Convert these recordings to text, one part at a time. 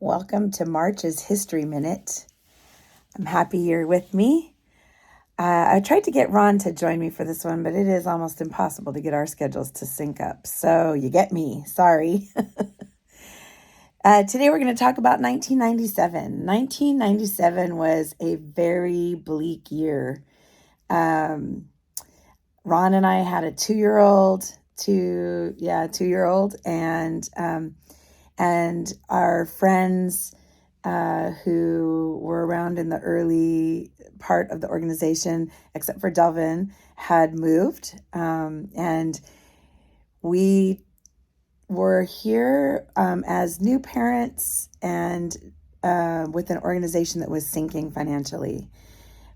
Welcome to March's History Minute. I'm happy you're with me. I tried to get Ron to join me for this one, but it is almost impossible to get our schedules to sync up. So you get me. Sorry. Today we're going to talk about 1997. 1997 was a very bleak year. Ron and I had a two-year-old, and our friends who were around in the early part of the organization, except for Delvin, had moved. And we were here as new parents and with an organization that was sinking financially.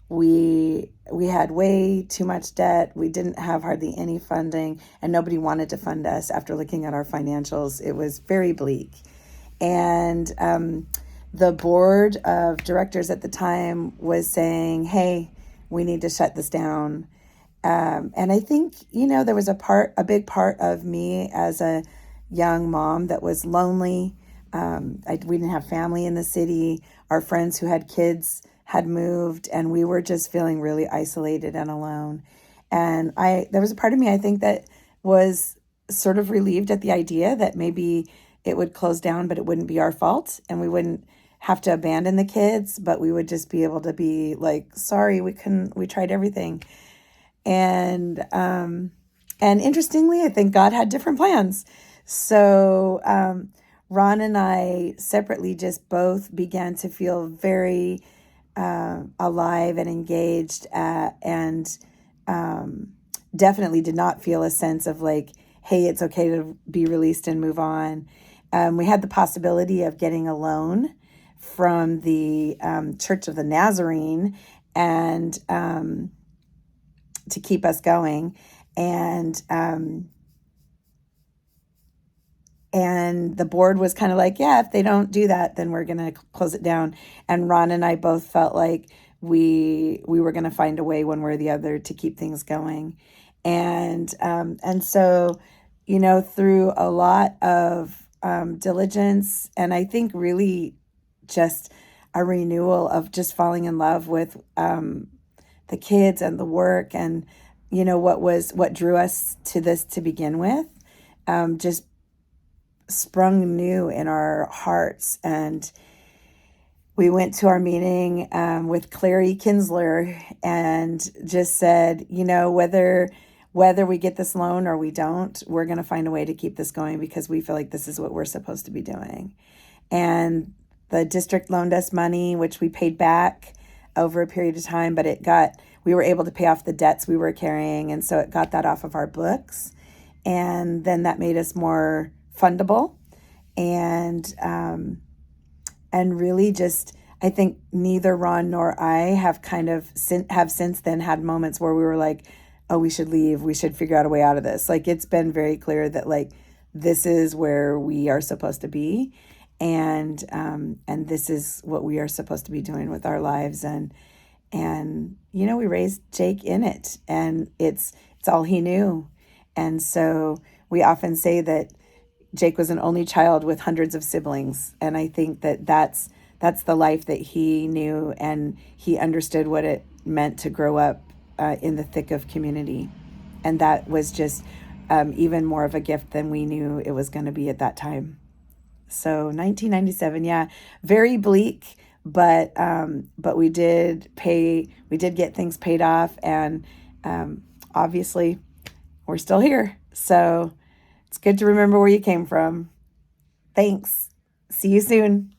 We had way too much debt. We didn't have hardly any funding, and nobody wanted to fund us. After looking at our financials, it was very bleak. And the board of directors at the time was saying, hey, we need to shut this down. And I think, there was a big part of me as a young mom that was lonely. We didn't have family in the city. Our friends who had kids had moved, and we were just feeling really isolated and alone. And there was a part of me, I think, that was sort of relieved at the idea that maybe it would close down, but it wouldn't be our fault, and we wouldn't have to abandon the kids, but we would just be able to be like, sorry, we tried everything. And interestingly, I think God had different plans. So Ron and I separately just both began to feel very alive and engaged, and definitely did not feel a sense of like, hey, it's okay to be released and move on. We had the possibility of getting a loan from the Church of the Nazarene and to keep us going. And the board was kind of like, yeah, if they don't do that, then we're going to close it down. And Ron and I both felt like we were going to find a way one way or the other to keep things going. And so, through a lot of diligence, and I think really just a renewal of just falling in love with the kids and the work, and what drew us to this to begin with, just sprung new in our hearts. And we went to our meeting with Clary Kinsler and just said, whether we get this loan or we don't, we're going to find a way to keep this going because we feel like this is what we're supposed to be doing. And the district loaned us money, which we paid back over a period of time, but we were able to pay off the debts we were carrying. And so it got that off of our books. And then that made us more fundable. And really just, I think neither Ron nor I have since then had moments where we were like, oh, we should leave. We should figure out a way out of this. Like, it's been very clear that like, this is where we are supposed to be. And this is what we are supposed to be doing with our lives. And we raised Jake in it, and it's all he knew. And so we often say that Jake was an only child with hundreds of siblings. And I think that's the life that he knew, and he understood what it meant to grow up in the thick of community. And that was just even more of a gift than we knew it was going to be at that time. So 1997, yeah, very bleak, but we did get things paid off, and obviously we're still here. So it's good to remember where you came from. Thanks. See you soon.